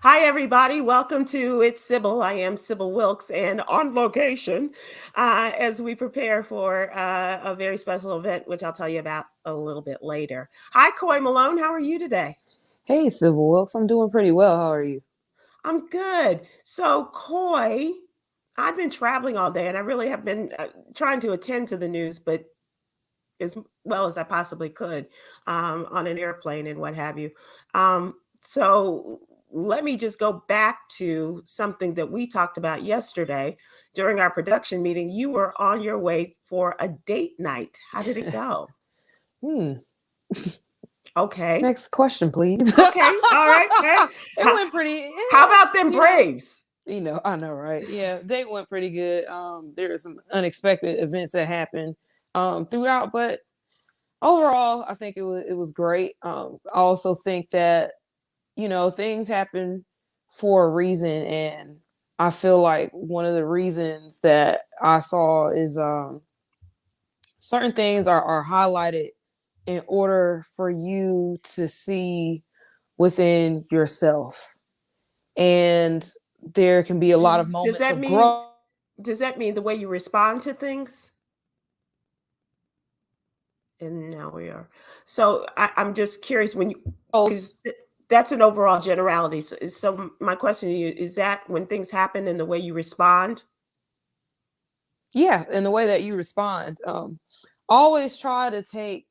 Hi, everybody. Welcome to It's Sybil. I am Sybil Wilkes and on location as we prepare for a very special event, which I'll tell you about a little bit later. Hi, Coy Malone. How are you today? Hey, Sybil Wilkes, I'm doing pretty well. How are you? I'm good. So, Coy, I've been traveling all day and I really have been trying to attend to the news, but as well as I possibly could on an airplane and what have you. So let me just go back to something that we talked about yesterday during our production meeting. You were on your way for a date night. How did it go? Hmm. Okay. Next question, please. Okay. All right. Okay. It How, went pretty, how about them you know, Braves? I know, right? Yeah, they went pretty good. There were some unexpected events that happened throughout, but overall, I think it was great. I also think that things happen for a reason, and I feel like one of the reasons that I saw is certain things are highlighted in order for you to see within yourself. And there can be a lot of Does moments that of mean growth. the way you respond to things? And now we are. So I'm just curious when you, because that's an overall generality. So my question to you is that when things happen and the way you respond? Yeah, and the way that you respond. Always try to take,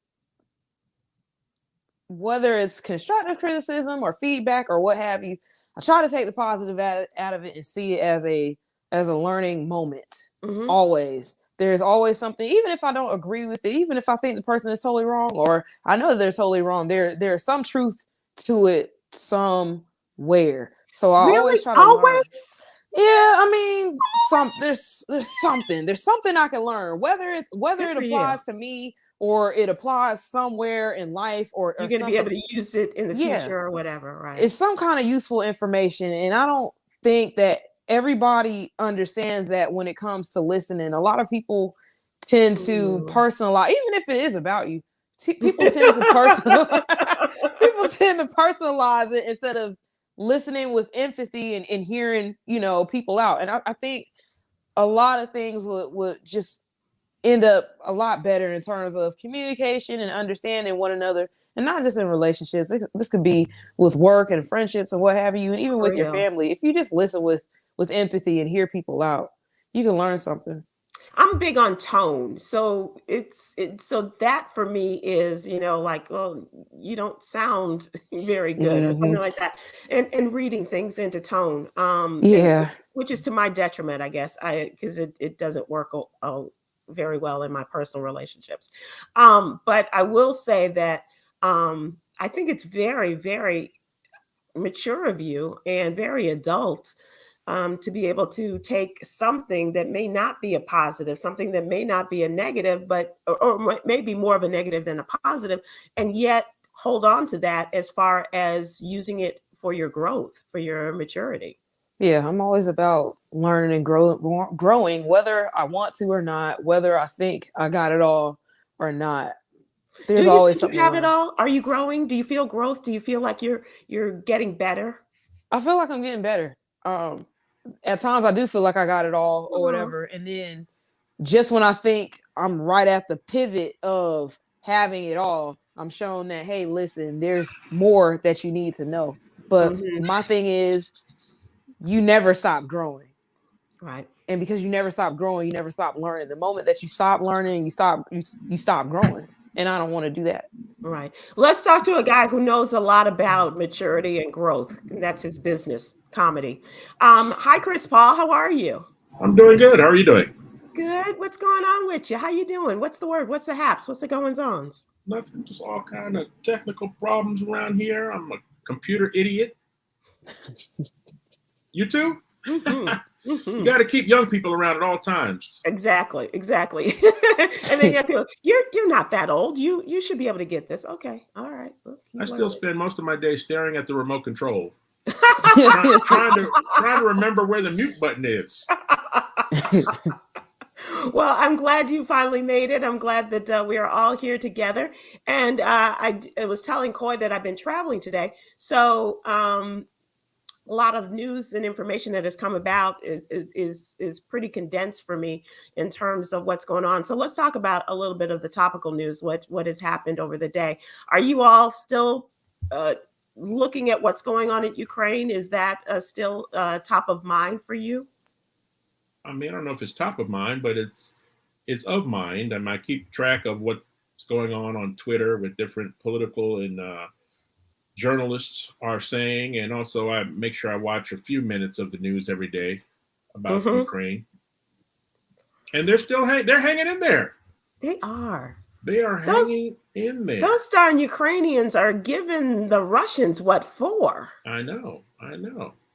whether it's constructive criticism or feedback or what have you, I try to take the positive out of it and see it as a learning moment. Mm-hmm. Always. There's always something, even if I don't agree with it, even if I think the person is totally wrong, or I know they're totally wrong, there's some truth to it somewhere. So I Really? always try to learn. Always? Yeah, I mean, there's something I can learn, whether Good it for you. applies to me or it applies somewhere in life, or You're going to be something. able to use it in the Yeah, future or whatever, right? it's some kind of useful information, and I don't think that everybody understands that when it comes to listening. A lot of people tend to Ooh. personalize, even if it is about you. People tend to personalize. People tend to personalize it instead of listening with empathy and hearing people out. And I think a lot of things would just end up a lot better in terms of communication and understanding one another, and not just in relationships. This could be with work and friendships and what have you, and even For with your real. family. If you just listen with empathy and hear people out, you can learn something. I'm big on tone. So so that for me is, like, well, you don't sound very good or Hmm. something like that. And reading things into tone. And Yeah. which is to my detriment, I guess. Because it doesn't work very well in my personal relationships. But I will say that I think it's very, very mature of you and very adult to be able to take something that may not be a positive, something that may not be a negative, but or maybe more of a negative than a positive, and yet hold on to that as far as using it for your growth, for your maturity. Yeah, I'm always about learning and growing, whether I want to or not, whether I think I got it all or not. Do There's you always think you something to have it learn. all? Are you growing? Do you feel growth? Do you feel like you're getting better? I feel like I'm getting better. Um, at times I do feel like I got it all or Aw. whatever, and then just when I think I'm right at the pivot of having it all, I'm shown that, hey, listen, there's more that you need to know. But Mhm. my thing is, you never stop growing. Right. And because you never stop growing, you never stop learning. The moment that you stop learning, you stop growing. And I don't want to do that. Right. Let's talk to a guy who knows a lot about maturity and growth. And that's his business, comedy. Hi, Chris Paul. How are you? I'm doing good. How are you doing? Good. What's going on with you? How you doing? What's the word? What's the haps? What's the goings ons? Nothing, just all kind of technical problems around here. I'm a computer idiot. You too? Mm-hmm. You Mm-hmm. got to keep young people around at all times. Exactly. Exactly. And then you have people, you're not that old. You should be able to get this. Okay. All right. We'll I keep still learning. spend most of my day staring at the remote control, trying to remember where the mute button is. Well, I'm glad you finally made it. I'm glad that we are all here together. And I was telling Coy that I've been traveling today. So a lot of news and information that has come about is pretty condensed for me in terms of what's going on. So let's talk about a little bit of the topical news, what has happened over the day. Are you all still looking at what's going on in Ukraine? Is that still top of mind for you? I mean, I don't know if it's top of mind, but it's of mind. And I keep track of what's going on Twitter with different political and journalists are saying, and also I make sure I watch a few minutes of the news every day about Ukraine. And they're hanging in there. They are. They are hanging in there. Those darn Ukrainians are giving the Russians what for? I know.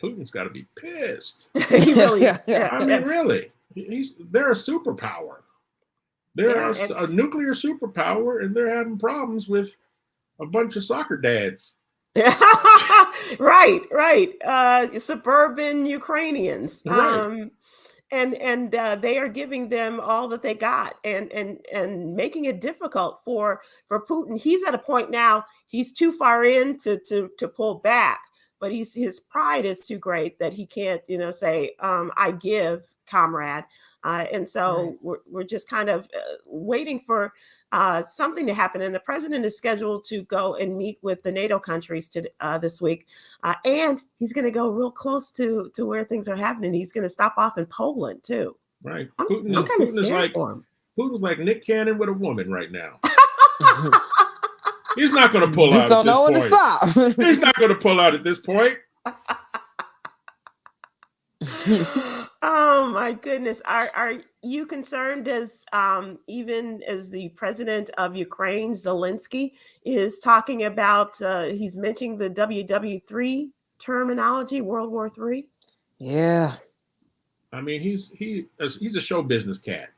Putin's got to be pissed. He really, I mean, really, they're a superpower. They're a nuclear superpower, and they're having problems with a bunch of soccer dads. Right. Suburban Ukrainians. Right. And they are giving them all that they got and making it difficult for Putin. He's at a point now, he's too far in to pull back, but his pride is too great that he can't, say, I give, comrade. And so we're just kind of waiting for something to happen. And the president is scheduled to go and meet with the NATO countries this week. And he's going to go real close to where things are happening. He's going to stop off in Poland, too. Right. I'm kind of scared for him. Putin's like Nick Cannon with a woman right now. He's not going to pull out at this point. Just don't know when to stop. He's not going to pull out at this point. Oh my goodness. Are you concerned as even as the president of Ukraine, Zelensky, is talking about he's mentioning the WW3 terminology, World War III? Yeah. I mean, he's a show business cat.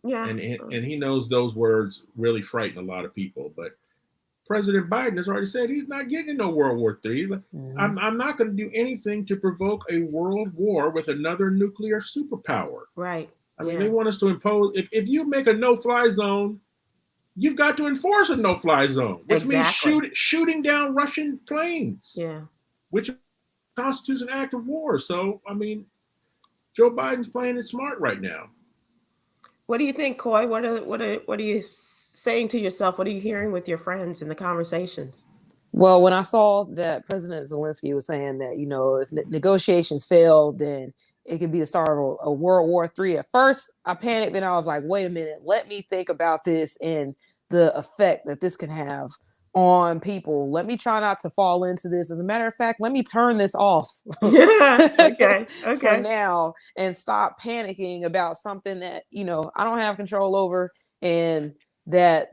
Yeah. And he knows those words really frighten a lot of people, but President Biden has already said he's not getting into World War III. He's like, I'm not going to do anything to provoke a world war with another nuclear superpower. Right. I mean, they want us to impose. If you make a no-fly zone, you've got to enforce a no-fly zone, which means shooting down Russian planes. Yeah. Which constitutes an act of war. So, I mean, Joe Biden's playing it smart right now. What do you think, Coy? What are you saying to yourself? What are you hearing with your friends in the conversations? Well, when I saw that President Zelensky was saying that, if negotiations fail, then it could be the start of a World War III. At first, I panicked, and I was like, wait a minute, let me think about this and the effect that this can have on people. Let me try not to fall into this. As a matter of fact, let me turn this off okay. for now and stop panicking about something that, I don't have control over, and that,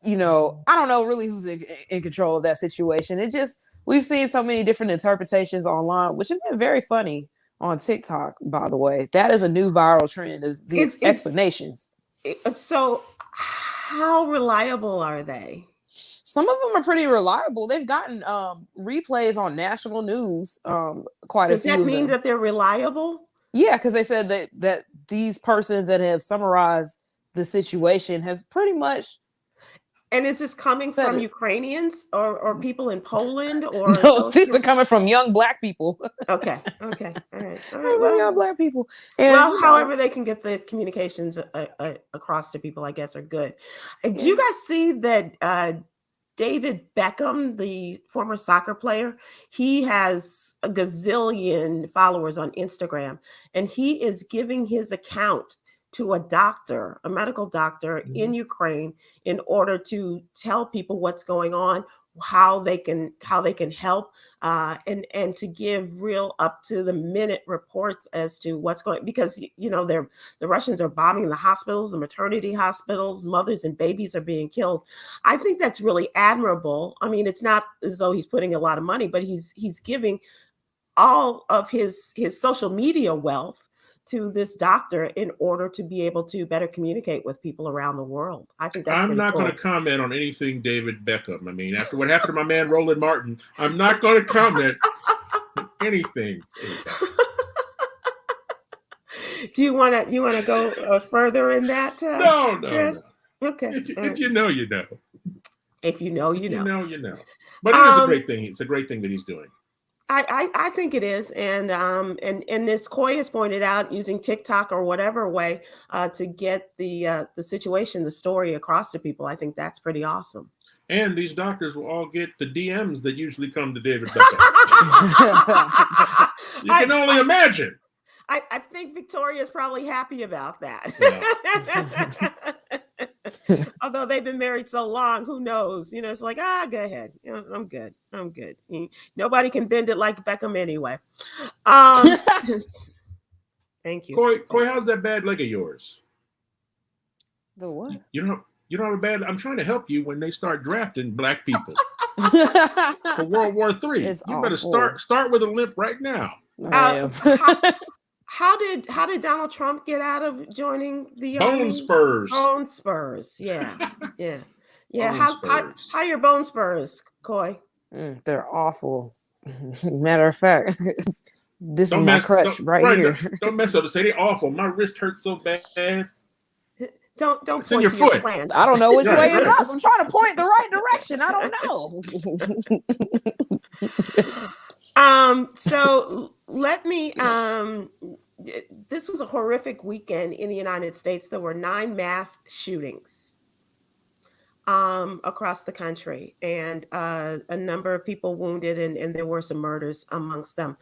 I don't know really who's in control of that situation. We've seen so many different interpretations online, which has been very funny on TikTok, by the way. That is a new viral trend, is these explanations. So how reliable are they? Some of them are pretty reliable. They've gotten replays on national news. Quite a few. Does that mean that they're reliable? Yeah, because they said that these persons that have summarized the situation has pretty much. And is this coming from Ukrainians or people in Poland? Or no, these are coming from young Black people. Okay. All right. Well, young Black people. And, however they can get the communications across to people, I guess, are good. Yeah. Do you guys see that David Beckham, the former soccer player, he has a gazillion followers on Instagram, and he is giving his account to a medical doctor in Ukraine, in order to tell people what's going on, how they can help, and to give real up to the minute reports as to what's going, because the Russians are bombing the hospitals, the maternity hospitals, mothers and babies are being killed. I think that's really admirable. I mean, it's not as though he's putting a lot of money, but he's giving all of his social media wealth to this doctor in order to be able to better communicate with people around the world. I think that's I'm not cool. going to comment on anything David Beckham. I mean, after what happened to my man Roland Martin, I'm not going to comment on anything. Do you want to go further in that? No. Okay. If you know, you know. If you know, you know. If you know, you know. But it is a great thing. It's a great thing that he's doing. I think it is, and as Coy has pointed out, using TikTok or whatever way to get the situation, the story across to people, I think that's pretty awesome. And these doctors will all get the DMs that usually come to David Beckham. You can only imagine. I think Victoria's probably happy about that. Yeah. Although they've been married so long, who knows? It's like, go ahead. I'm good. I'm good. Nobody can bend it like Beckham anyway. Thank you. Coy, how's that bad leg of yours? The what? You don't have a bad. I'm trying to help you when they start drafting black people for World War III. It's You better awful. start with a limp right now. How did Donald Trump get out of joining the Bone army? spurs. Bone spurs. Yeah. Bone How spurs. are your bone spurs, Coy? They're awful. Matter of fact, this is my crutch right here. Don't mess up. Say they're awful. My wrist hurts so bad. Don't It's point in your to foot. your plan. I don't know which Right, way is right. up. I'm trying to point the right direction. I don't know. So let me this was a horrific weekend in the United States. There were 9 mass shootings across the country, and a number of people wounded, and there were some murders amongst them.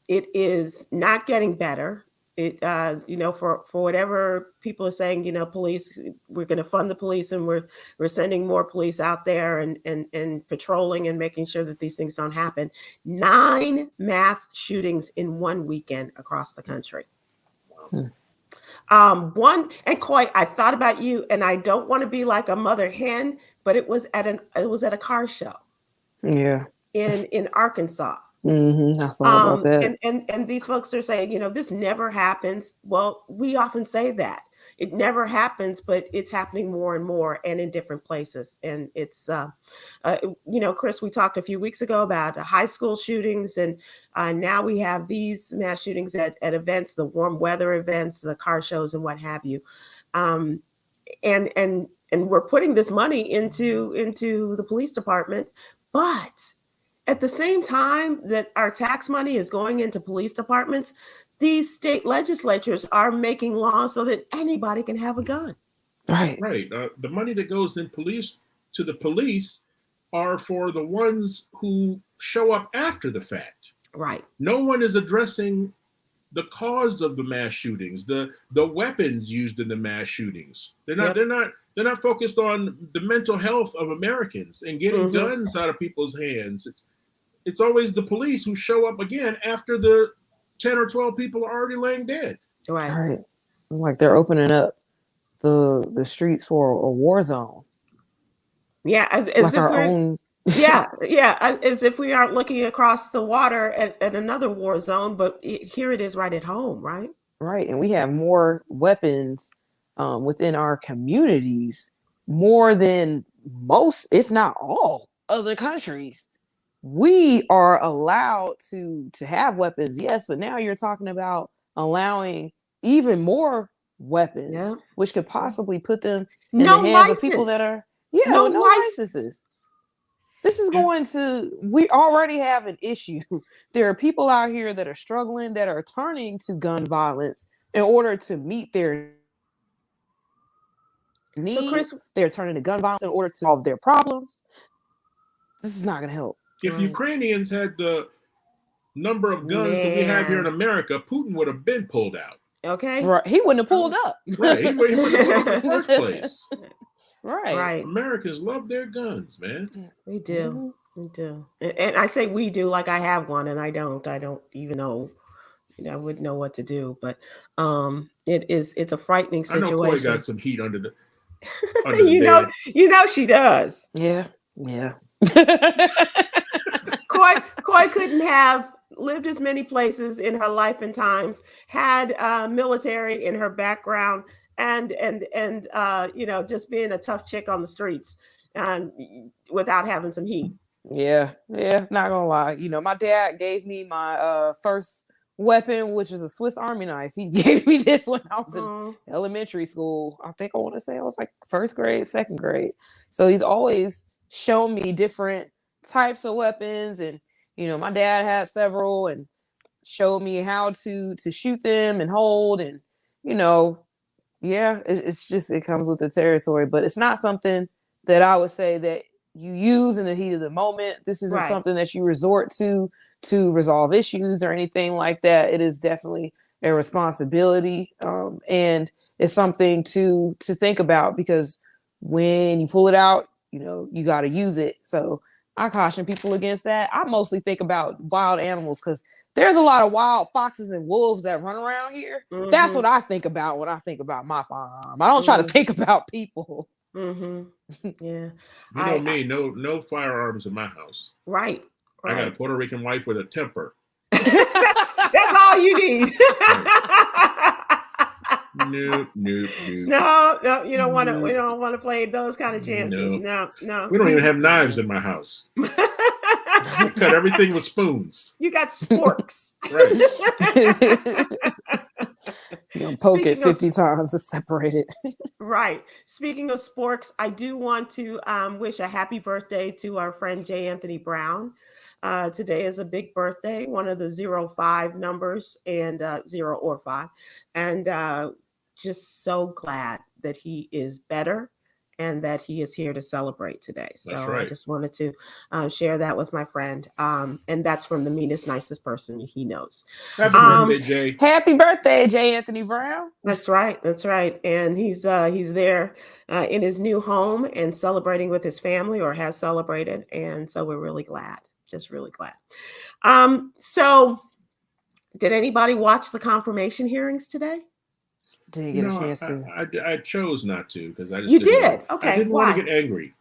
It is not getting better. It for whatever people are saying, police, we're going to fund the police, and we're sending more police out there and patrolling and making sure that these things don't happen. 9 mass shootings in one weekend across the country. One, and Coy, I thought about you, and I don't want to be like a mother hen, but it was at a car show. Yeah. In Arkansas. I saw about that. And these folks are saying, this never happens. Well, we often say that it never happens, but it's happening more and more, and in different places. And it's, Chris, we talked a few weeks ago about high school shootings, and now we have these mass shootings at events, the warm weather events, the car shows, and what have you. And we're putting this money into the police department, but at the same time that our tax money is going into police departments, these state legislatures are making laws so that anybody can have a gun. Right. The money that goes to the police are for the ones who show up after the fact. Right. No one is addressing the cause of the mass shootings, the weapons used in the mass shootings. They're not focused on the mental health of Americans and getting guns out of people's hands. It's always the police who show up again after the 10 or 12 people are already laying dead. Right. Like they're opening up the streets for a war zone. Yeah, as if our own. As if we aren't looking across the water at another war zone, but here it is right at home, right? Right, and we have more weapons within our communities, more than most, if not all, other countries. We are allowed to have weapons, yes, but now you're talking about allowing even more weapons, which could possibly put them in the hands of people that are no licenses. This is we already have an issue. There are people out here that are struggling, that are turning to gun violence in order to meet their needs. So Chris, they're turning to gun violence in order to solve their problems. This is not going to help. If Ukrainians had the number of guns that we have here in America, Putin would have been pulled out. Okay. Right. He wouldn't have pulled up. Right. He wouldn't have pulled up in the first place. Right. Americans love their guns, man. We do. We do. And I say we do like I have one, and I don't even know. I wouldn't know what to do. But it's a frightening situation. I know Coy got some heat under the bed. She does. Yeah. Coy couldn't have lived as many places in her life and times, had military in her background, and just being a tough chick on the streets without having some heat. Yeah, not gonna lie. My dad gave me my first weapon, which is a Swiss Army knife. He gave me this when I was in elementary school. I think I want to say I was like first grade, second grade. So he's always shown me different types of weapons, and my dad had several and showed me how to shoot them and hold, and it's just, it comes with the territory, but it's not something that I would say that you use in the heat of the moment. This isn't Right. something that you resort to resolve issues or anything like that. It is definitely a responsibility, and it's something to think about, because when you pull it out, you got to use it. So I caution people against that. I mostly think about wild animals, because there's a lot of wild foxes and wolves that run around here. Mm-hmm. That's what I think about when I think about my farm. I don't try to think about people. Mm-hmm. Yeah. You know me, no firearms in my house. Right. I got a Puerto Rican wife with a temper. That's all you need. Nope. No, you don't want to. We don't want to play those kind of chances. No. We don't even have knives in my house. We cut everything with spoons. You got sporks. Right. You poke it 50 times to separate it. Right. Speaking of sporks, I do want to wish a happy birthday to our friend J. Anthony Brown. Today is a big birthday, one of the 05 numbers, and 0 or 5. And just so glad that he is better and that he is here to celebrate today. So that's right. I just wanted to share that with my friend. And that's from the meanest, nicest person he knows. Happy birthday, Jay. Happy birthday, J. Anthony Brown. That's right. And he's there in his new home and celebrating with his family, or has celebrated. And so we're really glad. Just really glad. So did anybody watch the confirmation hearings today? Didn't get a chance to. I chose not to, because I just did. Okay. I didn't Why? want to get angry.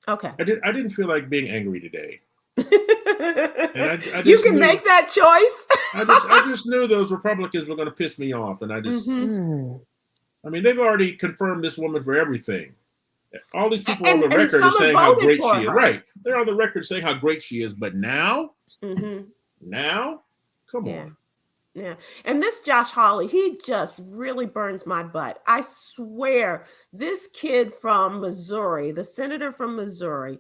Okay. I didn't feel like being angry today. And you can make that choice. I just knew those Republicans were going to piss me off, and I just. Mm-hmm. I mean, they've already confirmed this woman for everything. All these people on the record are saying how great she is. Right. They're on the record saying how great she is. But now? Mm-hmm. Now? Come on. Yeah. And this Josh Hawley, he just really burns my butt. I swear, this kid from Missouri, the senator from Missouri,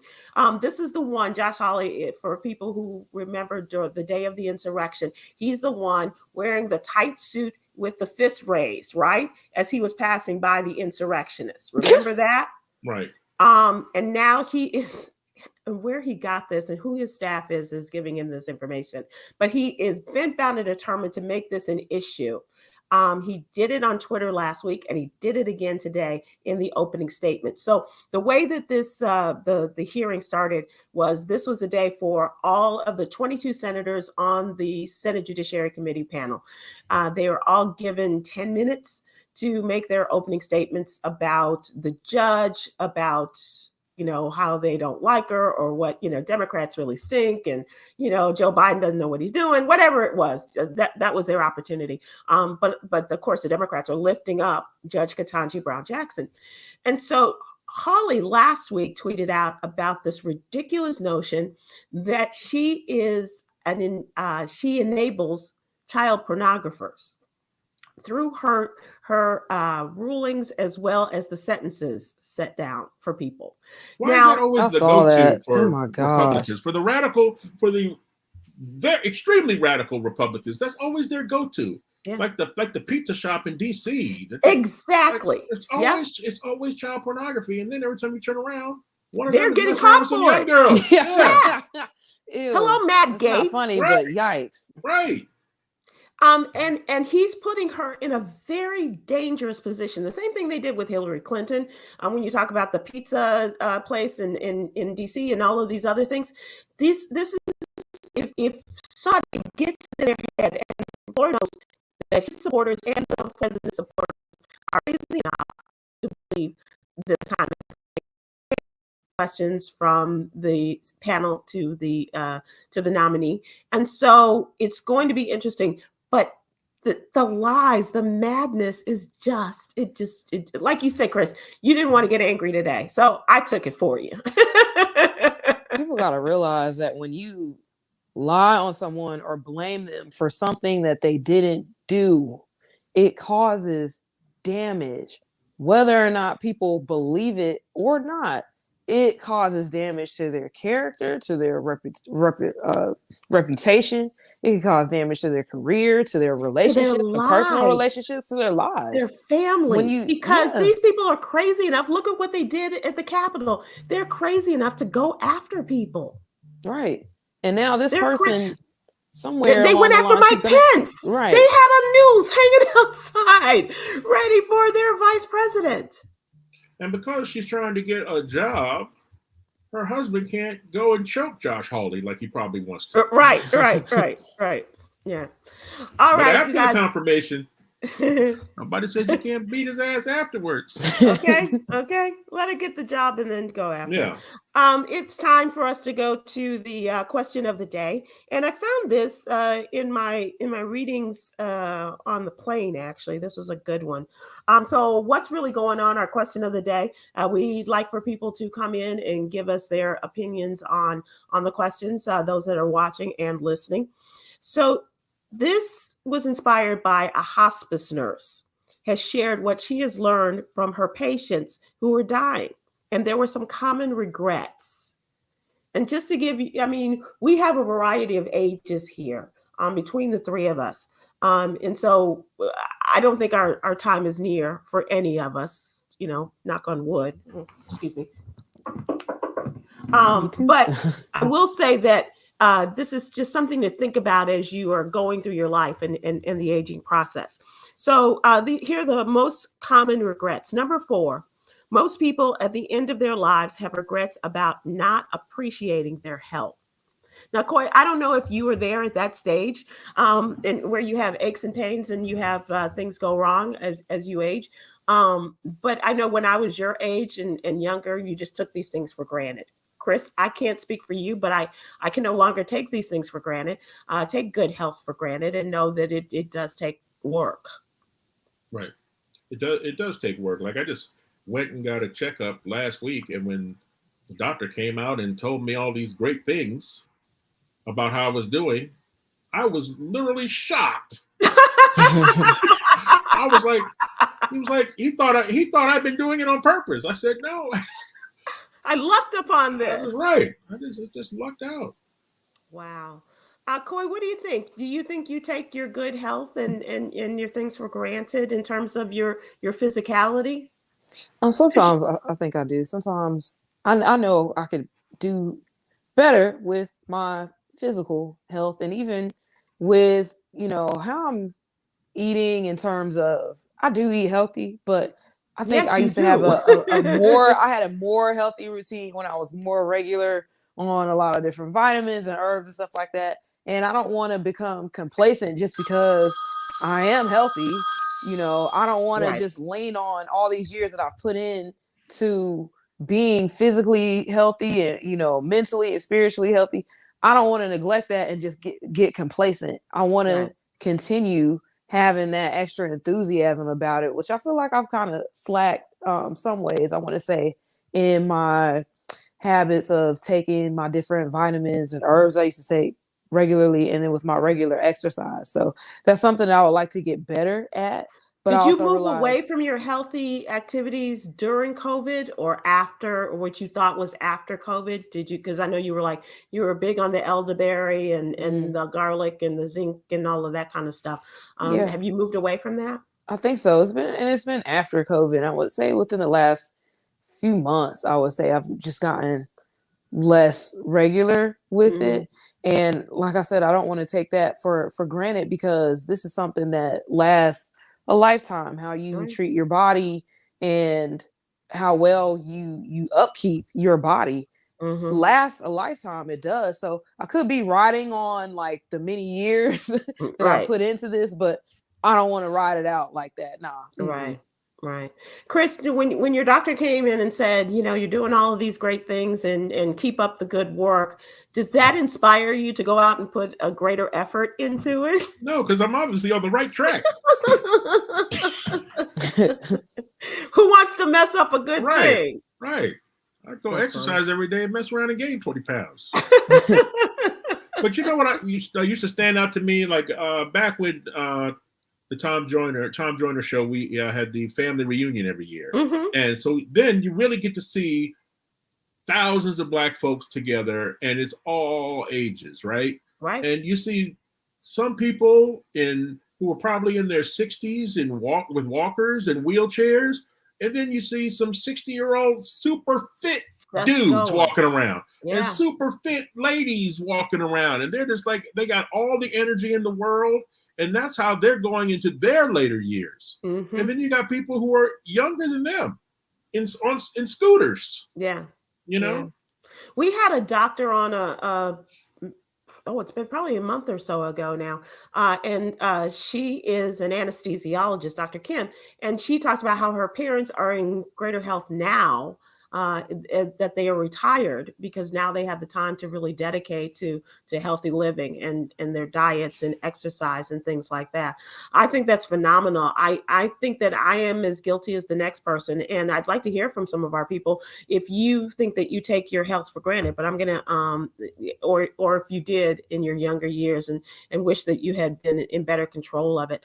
this is the one, Josh Hawley, for people who remember the day of the insurrection, he's the one wearing the tight suit with the fist raised, right? As he was passing by the insurrectionists. Remember that? Right. And now he is, and where he got this and who his staff is giving him this information, but he is bent, bound, and determined to make this an issue. He did it on Twitter last week, and he did it again today in the opening statement. So the way that this the hearing started was, this was a day for all of the 22 senators on the Senate Judiciary Committee panel. They were all given 10 minutes to make their opening statements about the judge, about how they don't like her, or what, Democrats really stink, and, Joe Biden doesn't know what he's doing, whatever it was, that was their opportunity. But of course, the Democrats are lifting up Judge Ketanji Brown Jackson. And so Hawley last week tweeted out about this ridiculous notion that she enables child pornographers through her rulings, as well as the sentences set down for people. Why is that always the go-to for Republicans? For the extremely radical Republicans, that's always their go-to. Yeah. Like the pizza shop in DC. Exactly. It's always child pornography, and then every time you turn around, they're getting caught for it. Girls. Yeah. Hello, Matt Gaetz. Not funny, right. But yikes. Right. And he's putting her in a very dangerous position. The same thing they did with Hillary Clinton. When you talk about the pizza place in DC and all of these other things, this is, if somebody gets in their head, and Lord knows that his supporters and the president's supporters are crazy enough to believe this kind of thing. Questions from the panel to the nominee, and so it's going to be interesting. But the lies, the madness is just like you said, Chris, you didn't want to get angry today, so I took it for you. People got to realize that when you lie on someone or blame them for something that they didn't do, it causes damage. Whether or not people believe it or not, it causes damage to their character, to their reputation. It can cause damage to their career, to their To their relationships, the personal lives, relationships, to their their lives. families, because Yeah, these people are crazy enough. Look at what they did at the Capitol. They're crazy enough to go after people. right. And now this They're person, somewhere They along went the after line, she's Mike gonna, Pence. They right. had a news hanging outside, ready for their vice president. And because she's trying to get a job, her husband can't go and choke Josh Hawley like he probably wants to. Right. Yeah. All But right, after you the guys. confirmation, nobody said you can't beat his ass afterwards. Okay. Let it get the job and then go after. Yeah. It's time for us to go to the question of the day, and I found this in my readings on the plane. Actually, this was a good one. So what's really going on? Our question of the day. We'd like for people to come in and give us their opinions on the questions. Those that are watching and listening. So this was inspired by a hospice nurse has shared what she has learned from her patients who are dying. And there were some common regrets. And just to give you, I mean, we have a variety of ages here between the three of us. And so I don't think our time is near for any of us, knock on wood. Excuse me. But I will say that this is just something to think about as you are going through your life and the aging process. So here are the most common regrets. Number 4, most people at the end of their lives have regrets about not appreciating their health. Now, Coy, I don't know if you were there at that stage and where you have aches and pains and you have things go wrong as you age. But I know when I was your age and younger, you just took these things for granted. Chris, I can't speak for you, but I can no longer take these things for granted, take good health for granted, and know that it does take work. Right. It does take work. Like I just went and got a checkup last week, and when the doctor came out and told me all these great things about how I was doing, I was literally shocked. I was like, he thought I'd been doing it on purpose. I said, no. I lucked upon this. That was right. I just lucked out. Wow. Coy, what do you think? Do you think you take your good health and your things for granted in terms of your physicality? Sometimes I think I do. Sometimes I know I could do better with my physical health and even with, how I'm eating in terms of I do eat healthy, but I think Yes, I you used to have do. I had a more healthy routine when I was more regular on a lot of different vitamins and herbs and stuff like that. And I don't want to become complacent just because I am healthy. I don't want to Right. just lean on all these years that I've put in to being physically healthy and, mentally and spiritually healthy. I don't want to neglect that and just get complacent. I want to Right. continue having that extra enthusiasm about it, which I feel like I've kind of slacked some ways, I want to say, in my habits of taking my different vitamins and herbs I used to take regularly and then with my regular exercise. So that's something that I would like to get better at. But I Did you also move realize, away from your healthy activities during COVID or after, or what you thought was after COVID? Did you, because I know you were big on the elderberry and the garlic and the zinc and all of that kind of stuff. yeah, Have you moved away from that? I think so. It's been after COVID. I would say within the last few months, I would say I've just gotten less regular with Mhm. it. And like I said, I don't want to take that for granted because this is something that lasts a lifetime. How you Right. treat your body and how well you upkeep your body Mhm. lasts a lifetime. It does. So I could be riding on like the many years that I Right. put into this, but I don't want to ride it out like that. Nah. Right. Right. Chris, when your doctor came in and said, you're doing all of these great things and keep up the good work, does that inspire you to go out and put a greater effort into it? No, because I'm obviously on the right track. Who wants to mess up a good thing? Right. I go That's exercise funny. every day and mess around and gain 20 pounds. But you know what I used to stand out to me, like back when the Tom Joyner show, we had the family reunion every year. Mhm. And so then you really get to see thousands of Black folks together, and it's all ages, right? Right. And you see some people who are probably in their 60s and walk with walkers and wheelchairs, and then you see some 60-year-old super fit dudes walking around, and super fit ladies walking around, and they're just like, they got all the energy in the world, and that's how they're going into their later years. And then you got people who are younger than them in scooters. Yeah. You know? Yeah. We had a doctor on it's been probably a month or so ago now. And she is an anesthesiologist, Dr. Kim, and she talked about how her parents are in greater health now, that they are retired because now they have the time to really dedicate to healthy living and their diets and exercise and things like that. I think that's phenomenal. I think that I am as guilty as the next person, and I'd like to hear from some of our people if you think that you take your health for granted. But I'm gonna or if you did in your younger years and wish that you had been in better control of it.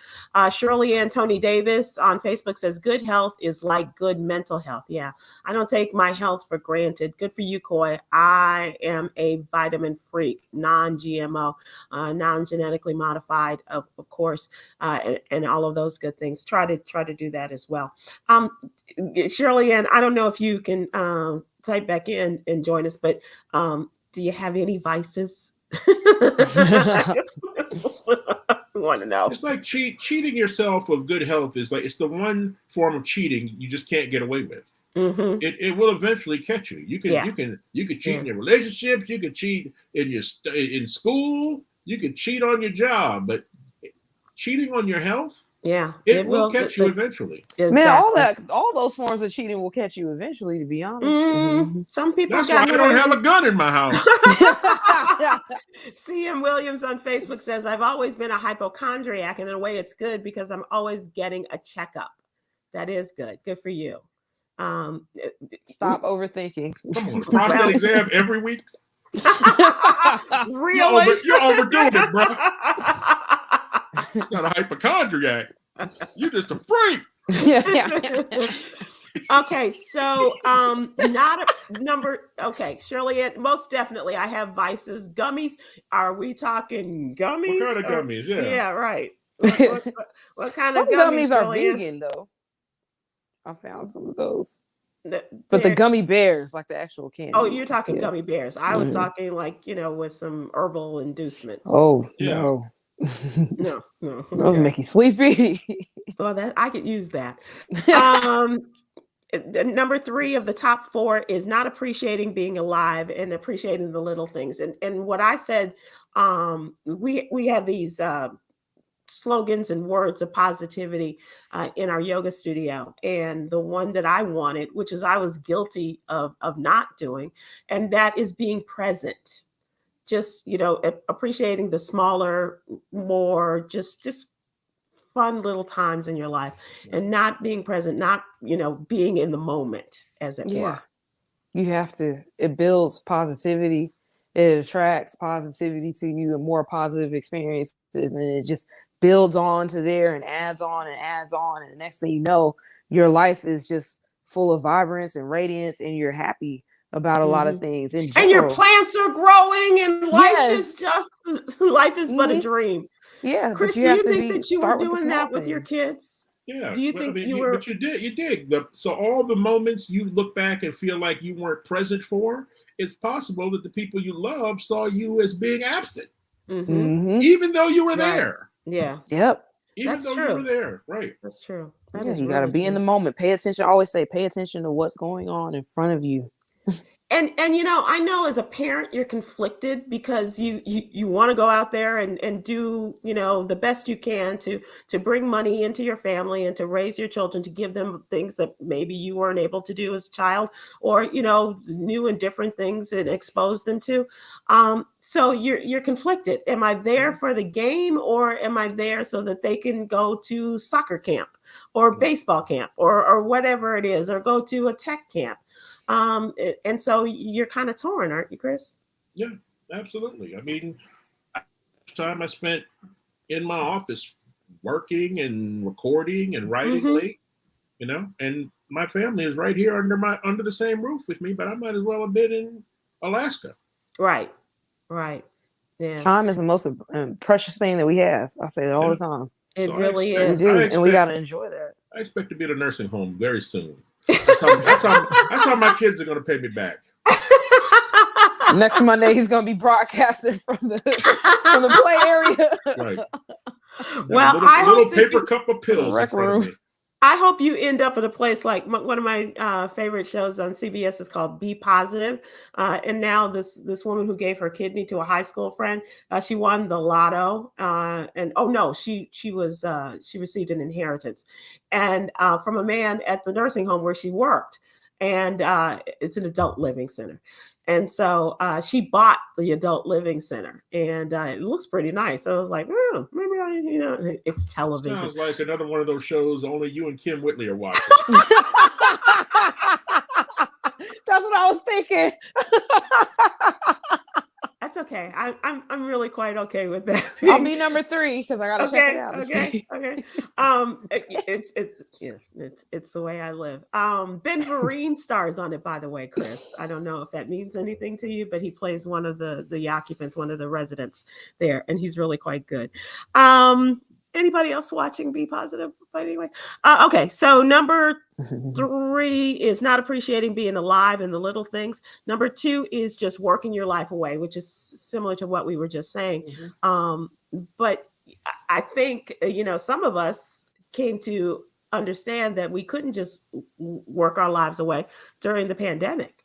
Shirley Ann Tony Davis on Facebook says good health is like good mental health. Yeah, I don't take my health for granted. Good for you, Coy. I am a vitamin freak, non-GMO, non-genetically modified, of course, and all of those good things. Try to do that as well. Shirley Ann, I don't know if you can type back in and join us, but do you have any vices? I just want to know. It's like cheating yourself of good health is like, it's the one form of cheating you just can't get away with. It will eventually catch you. You can cheat in your relationships. You can cheat in school. You can cheat on your job, but cheating on your health, it will catch you eventually. Exactly. Man, all those forms of cheating will catch you eventually. To be honest, some people. That's why I don't have a gun in my house. CM Williams on Facebook says, "I've always been a hypochondriac, and in a way, it's good because I'm always getting a checkup. That is good. Good for you." Stop overthinking. Come on, prostate exam every week. Really? You're overdoing it, bro. You're not a hypochondriac. You're just a freak. Okay, so not a number. Okay, Shirley, most definitely I have vices. Gummies. Are we talking gummies? What kind of gummies? Yeah, right. What kind Some of gummies are Shirley? vegan though. I found some of those. But the gummy bears, like the actual candy. Oh, you're talking gummy bears. I was talking like, with some herbal inducements. Oh, yeah. No. Those make you sleepy. Well, I could use that. Number 3 of the top 4 is not appreciating being alive and appreciating the little things. And what I said, we have these slogans and words of positivity in our yoga studio, and the one that I wanted, which is I was guilty of not doing, and that is being present. Just appreciating the smaller, more just fun little times in your life, and not being present, not being in the moment, as it were. You have to. It builds positivity. It attracts positivity to you and more positive experiences, and it just builds on to there and adds on, and the next thing you know, your life is just full of vibrance and radiance, and you're happy about a lot of things. And your plants are growing, and life is but a dream. Yeah, Chris, do you think that you were doing that with your kids? Yeah. Do you think you were? But you did. So all the moments you look back and feel like you weren't present for, it's possible that the people you love saw you as being absent, even though you were there. Yeah. Yep. Even though you were there. Right. That's true. You got to be in the moment. Pay attention. I always say, pay attention to what's going on in front of you. And I know as a parent you're conflicted because you want to go out there and do the best you can to bring money into your family and to raise your children, to give them things that maybe you weren't able to do as a child, or new and different things and expose them to. So you're conflicted. Am I there for the game, or am I there so that they can go to soccer camp or baseball camp or whatever it is, or go to a tech camp? And so you're kind of torn, aren't you, Chris? Yeah, absolutely. I mean, time I spent in my office working and recording and writing late, and my family is right here under the same roof with me, but I might as well have been in Alaska. Right. Yeah. Time is the most precious thing that we have. I say that all the time. It So really We is. do, and we got to enjoy that. I expect to be at a nursing home very soon. That's how my kids are going to pay me back. Next Monday, he's going to be broadcasting from the play area. Right. Well, I hope little that paper you- cup of pills in front of me. I hope you end up at a place like one of my favorite shows on CBS is called Be Positive. And now this woman who gave her kidney to a high school friend, she won the lotto. And oh no, she received an inheritance, and from a man at the nursing home where she worked. And it's an adult living center. And so she bought the adult living center, and it looks pretty nice. So I was like, maybe it's television. Sounds like another one of those shows only you and Kim Whitley are watching. That's what I was thinking. That's okay. I'm really quite okay with that. I'll be number 3 because I gotta check it out. Okay. It's the way I live. Ben Vereen stars on it, by the way, Chris. I don't know if that means anything to you, but he plays one of the occupants, one of the residents there, and he's really quite good. Anybody else watching Be Positive? But anyway, okay. So number 3 is not appreciating being alive and the little things. Number 2 is just working your life away, which is similar to what we were just saying. But I think, some of us came to understand that we couldn't just work our lives away during the pandemic.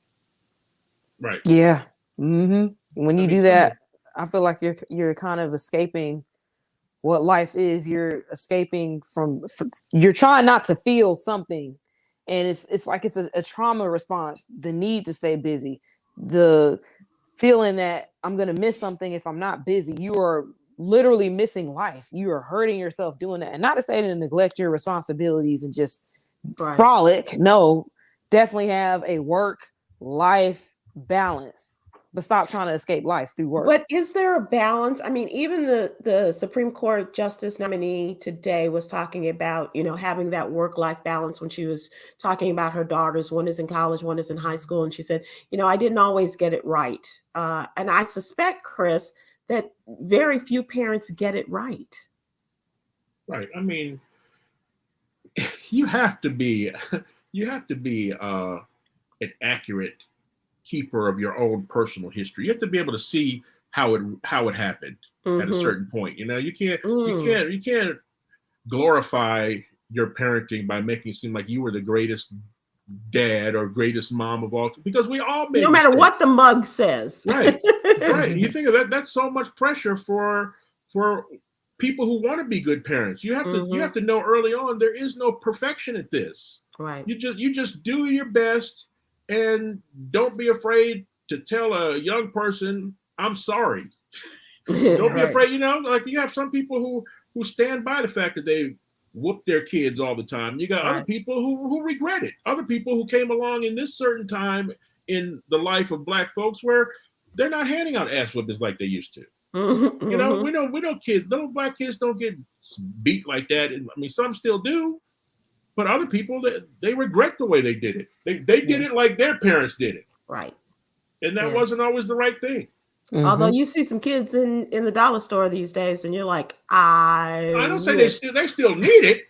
Right. Yeah. When you do that, I feel like you're kind of escaping what life is. You're escaping from you're trying not to feel something, and it's like it's a trauma response. The need to stay busy, the feeling that I'm gonna miss something if I'm not busy. You are literally missing life. You are hurting yourself doing that. And not to say to neglect your responsibilities and just frolic. No, definitely have a work-life balance. But stop trying to escape life through work. But is there a balance? I mean, even the Supreme Court Justice nominee today was talking about, having that work-life balance when she was talking about her daughters. One is in college, one is in high school. And she said, I didn't always get it right. And I suspect, Chris, that very few parents get it right. Right. I mean, you have to be an accurate keeper of your own personal history. You have to be able to see how it happened at a certain point. You can't glorify your parenting by making it seem like you were the greatest dad or greatest mom of all, because we all made no matter mistakes. what the mug says. Right. Right. You think of that, that's so much pressure for people who want to be good parents. You have to know early on there is no perfection at this. Right. You just do your best. And don't be afraid to tell a young person, I'm sorry. Don't be afraid, like you have some people who stand by the fact that they whoop their kids all the time. You got other people who regret it. Other people who came along in this certain time in the life of Black folks where they're not handing out ass whippings like they used to. We know kids, little Black kids don't get beat like that. I mean, some still do. But other people, they regret the way they did it. They did it like their parents did it. Right. And that wasn't always the right thing. Although you see some kids in the dollar store these days, and you're like, I don't say they still need it.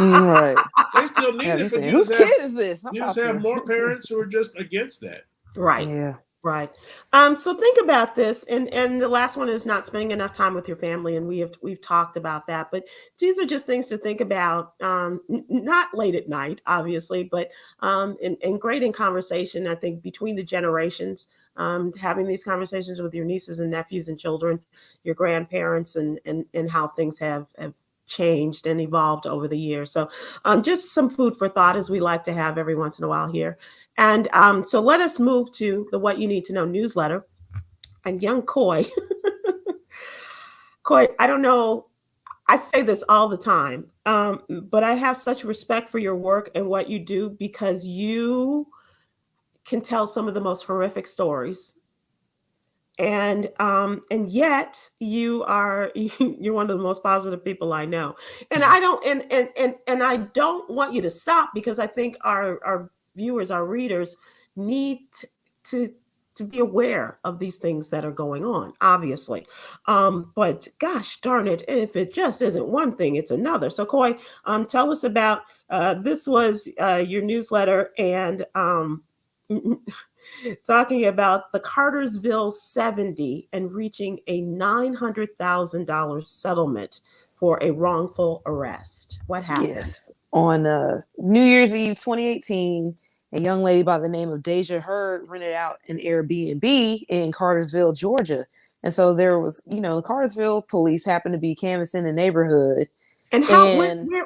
Right. They still need it. But whose kid is this? You just have more parents who are just against that. Right. Yeah. Right. So think about this, and the last one is not spending enough time with your family, and we've talked about that. But these are just things to think about, not late at night, obviously, but and great in conversation. I think between the generations, having these conversations with your nieces and nephews and children, your grandparents, and how things have changed and evolved over the years. So just some food for thought, as we like to have every once in a while here. And so let us move to the What You Need to Know newsletter. And young Coy, I don't know, I say this all the time, but I have such respect for your work and what you do, because you can tell some of the most horrific stories. And yet you're one of the most positive people I know. And I don't want you to stop, because I think our viewers, our readers need to to be aware of these things that are going on, obviously. But gosh darn it, if it just isn't one thing, it's another. So Coy, tell us about this was your newsletter, and talking about the Cartersville 70 and reaching a $900,000 settlement for a wrongful arrest. What happened? Yes. On New Year's Eve 2018, a young lady by the name of Deja Hurd rented out an Airbnb in Cartersville, Georgia. And so there was, the Cartersville police happened to be canvassing the neighborhood. And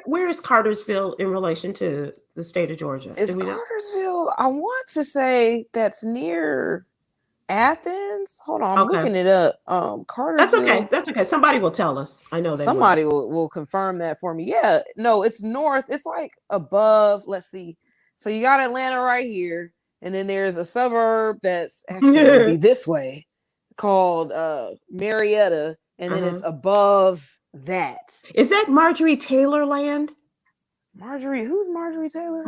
where is Cartersville in relation to the state of Georgia? Is Cartersville, I want to say that's near Athens. Hold on, I'm looking it up. Cartersville. That's okay. Somebody will tell us. I know somebody will confirm that for me. Yeah, no, it's north. It's like above. Let's see. So you got Atlanta right here, and then there's a suburb that's actually going to be this way, called Marietta, and then it's above that. Is that Marjorie Taylor land? Who's Marjorie Taylor?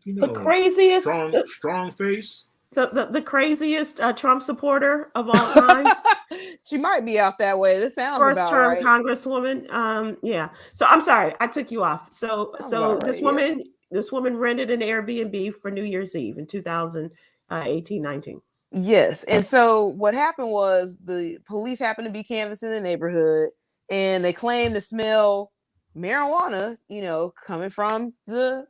The craziest strong face. The craziest Trump supporter of all time. She might be out that way. This sounds first about term right. Congresswoman. Yeah. So I'm sorry, I took you off. So this woman rented an Airbnb for New Year's Eve in 2018-19. Yes. And so what happened was the police happened to be canvassing the neighborhood, and they claimed to smell marijuana, coming from the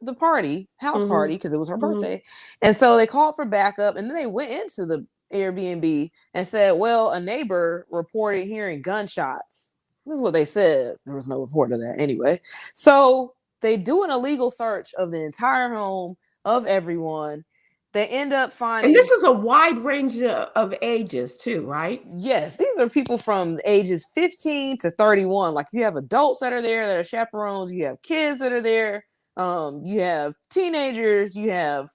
house party, because it was her birthday. And so they called for backup, and then they went into the Airbnb and said, well, a neighbor reported hearing gunshots. This is what they said. There was no report of that anyway. So they do an illegal search of the entire home of everyone. They end up finding... And this is a wide range of ages too, right? Yes. These are people from ages 15 to 31. Like, you have adults that are there that are chaperones. You have kids that are there. You have teenagers. You have,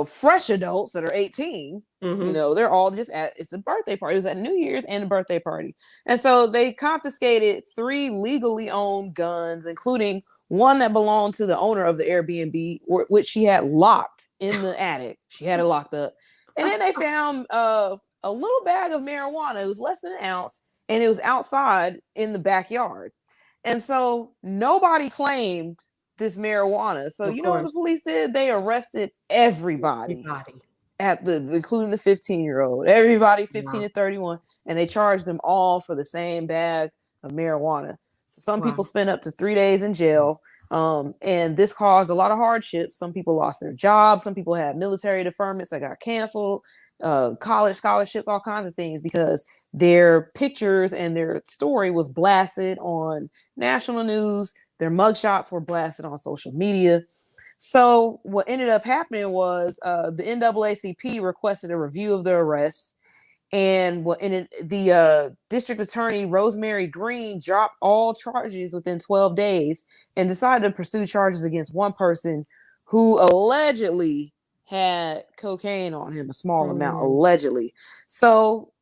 fresh adults that are 18. They're all just it's a birthday party. It was at New Year's and a birthday party. And so they confiscated 3 legally owned guns, including one that belonged to the owner of the Airbnb, which she had locked in the attic. She had it locked up. And then they found a little bag of marijuana. It was less than an ounce, and it was outside in the backyard. And so nobody claimed this marijuana. So you know what the police did? They arrested everybody. Including the 15-year-old. Everybody 15 to 31. And they charged them all for the same bag of marijuana. So some people spent up to 3 days in jail. And this caused a lot of hardships. Some people lost their jobs. Some people had military deferments that got canceled, college scholarships, all kinds of things, because their pictures and their story was blasted on national news. Their mugshots were blasted on social media. So what ended up happening was the NAACP requested a review of the arrest. And the district attorney, Rosemary Green, dropped all charges within 12 days and decided to pursue charges against one person who allegedly had cocaine on him, a small amount, allegedly. So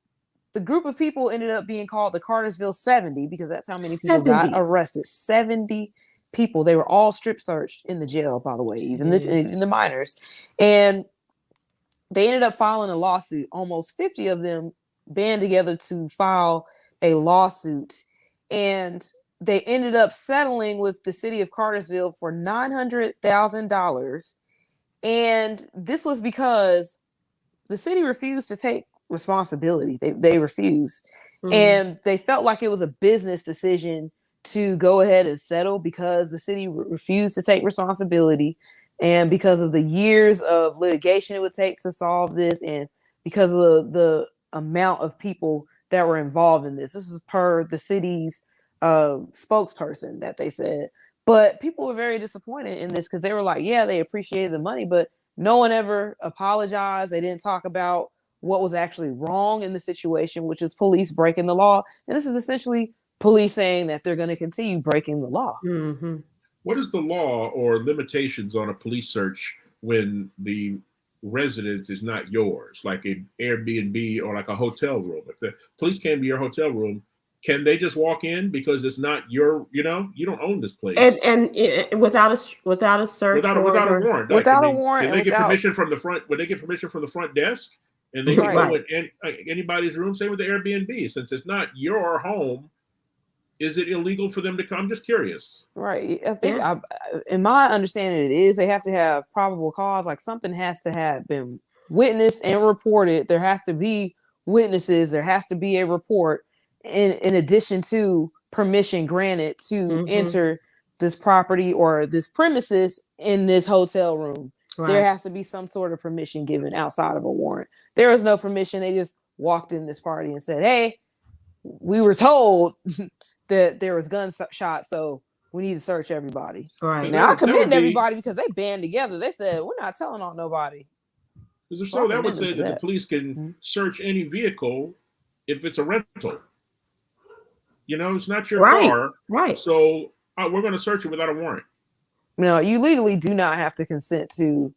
the group of people ended up being called the Cartersville 70, because that's how many people got arrested. 70 people. They were all strip searched in the jail, by the way, even the minors. And they ended up filing a lawsuit. Almost 50 of them band together to file a lawsuit. And they ended up settling with the city of Cartersville for $900,000. And this was because the city refused to take responsibility. They refused. And they felt like it was a business decision to go ahead and settle, because the city refused to take responsibility. And because of the years of litigation it would take to solve this, and because of the amount of people that were involved in this. This is per the city's spokesperson that they said. But people were very disappointed in this, because they were like, yeah, they appreciated the money, but no one ever apologized. They didn't talk about what was actually wrong in the situation, which is police breaking the law. And this is essentially police saying that they're going to continue breaking the law. What is the law or limitations on a police search when the residence is not yours, like an Airbnb or like a hotel room? If the police can't be your hotel room, can they just walk in because it's not your, you don't own this place, and without a search without a warrant warrant? Without a warrant, can they get permission from the front? Would they get permission from the front desk, and they can go in anybody's room? Same with the Airbnb, since it's not your home. Is it illegal for them to come? I'm just curious. Right. I think, in my understanding, it is. They have to have probable cause. Like something has to have been witnessed and reported. There has to be witnesses. There has to be a report in addition to permission granted to enter this property or this premises in this hotel room. Right. There has to be some sort of permission given outside of a warrant. There was no permission. They just walked in this party and said, hey, we were told that there was gunshots, so we need to search everybody. Right. Now I commend everybody because they band together. They said, we're not telling on nobody. So that would say that the police can search any vehicle if it's a rental. It's not your car. Right. So we're going to search it without a warrant. No, you legally do not have to consent to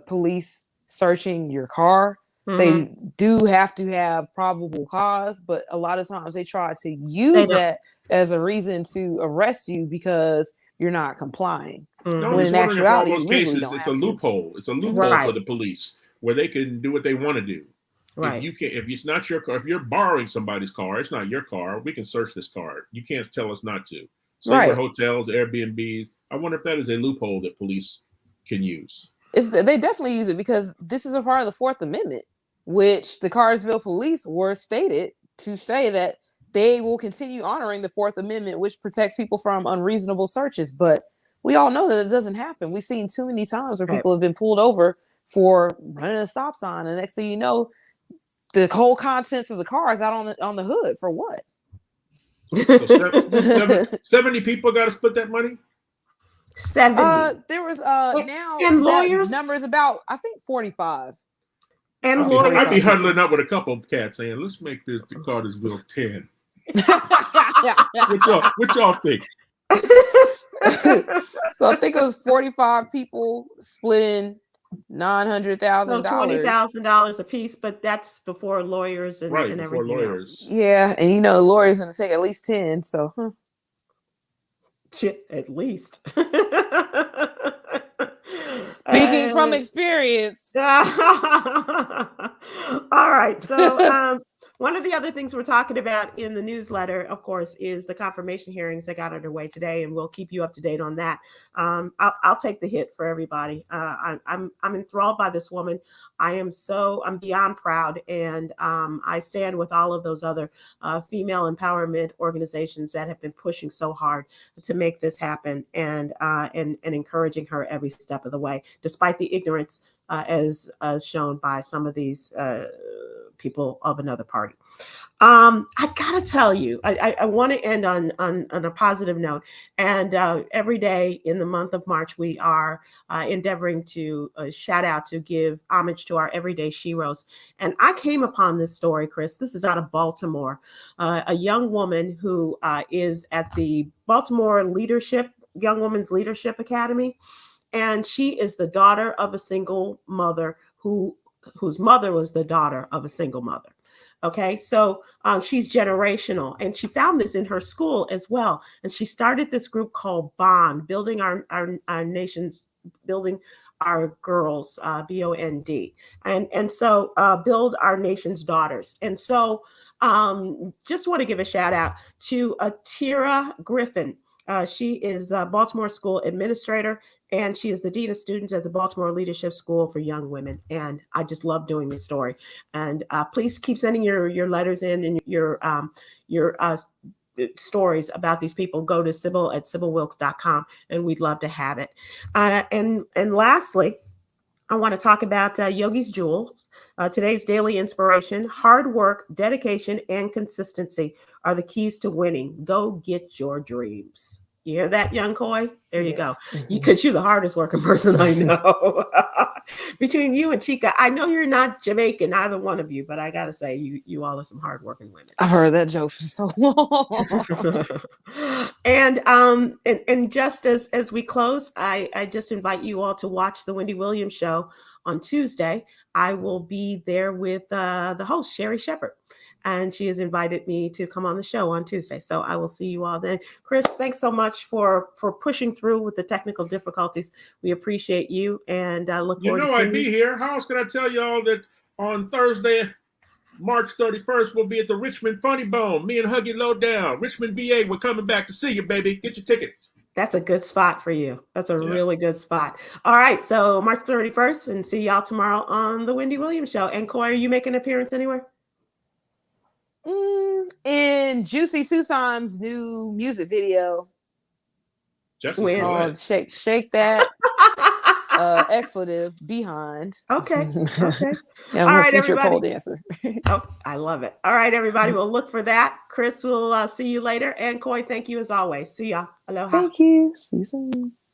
police searching your car. They do have to have probable cause, but a lot of times they try to use that as a reason to arrest you because you're not complying. No, when in actuality, in those cases, it's a loophole. It's a loophole for the police where they can do what they want to do. Right. If it's not your car, if you're borrowing somebody's car, it's not your car. We can search this car. You can't tell us not to. Same with hotels, Airbnbs. I wonder if that is a loophole that police can use. They definitely use it because this is a part of the Fourth Amendment, which the Cartersville police were stated to say that they will continue honoring the Fourth Amendment, which protects people from unreasonable searches. But we all know that it doesn't happen. We've seen too many times where people have been pulled over for running a stop sign, and next thing you know, the whole contents of the car is out on the hood for what? So 70 people got to split that money. 70. There was now and lawyers number is about I think 45. And I'd be huddling up with a couple of cats saying, "Let's make this the Cartersville 10." What y'all think? So I think it was 45 people splitting $900,000. So $20,000 a piece, but that's before lawyers and everything else. Yeah, and lawyers gonna take at least 10. So at least. Speaking from experience. All right. So one of the other things we're talking about in the newsletter, of course, is the confirmation hearings that got underway today, and we'll keep you up to date on that. I'll take the hit for everybody. I'm enthralled by this woman. I'm beyond proud, and I stand with all of those other female empowerment organizations that have been pushing so hard to make this happen, and encouraging her every step of the way, despite the ignorance as shown by some of these people of another party. I gotta tell you, I want to end on a positive note. And every day in the month of March, we are endeavoring to shout out, to give homage to our everyday Sheroes. And I came upon this story, Chris. This is out of Baltimore. A young woman who is at the Baltimore Young Women's Leadership Academy. And she is the daughter of a single mother whose mother was the daughter of a single mother. Okay, so she's generational, and she found this in her school as well. And she started this group called Bond, building our nation's, building our girls, BOND, and so build our nation's daughters. And so just want to give a shout out to Atira Griffin. She is a Baltimore School administrator, and she is the Dean of Students at the Baltimore Leadership School for Young Women. And I just love doing this story. And please keep sending your letters in and your stories about these people. Go to Sybil at SybilWilkes.com, and we'd love to have it. And lastly, I want to talk about Yogi's Jewels. Today's daily inspiration: hard work, dedication, and consistency are the keys to winning. Go get your dreams. You hear that, young Coy? There you go. Because you're the hardest working person I know. Between you and Chica, I know you're not Jamaican, either one of you, but I got to say, you all are some hardworking women. I've heard that joke for so long. And just as we close, I just invite you all to watch the Wendy Williams show on Tuesday. I will be there with the host, Sherry Shepard. and she has invited me to come on the show on Tuesday. So I will see you all then. Chris, thanks so much for pushing through with the technical difficulties. We appreciate you, and I look forward to seeing I'd be here. How else can I tell y'all that on Thursday, March 31st, we'll be at the Richmond Funny Bone. Me and Huggy Lowdown. Richmond, VA, we're coming back to see you, baby. Get your tickets. That's a good spot for you. That's a really good spot. All right. So March 31st, and see y'all tomorrow on the Wendy Williams Show. And Coy, are you making an appearance anywhere? In Juicy Tucson's new music video. Just shake that expletive behind. Okay. Okay. All right, everybody. Pole dancer. Oh, I love it. All right, everybody. We'll look for that. Chris will see you later. And Coy, thank you as always. See y'all. Aloha. Thank you. See you soon.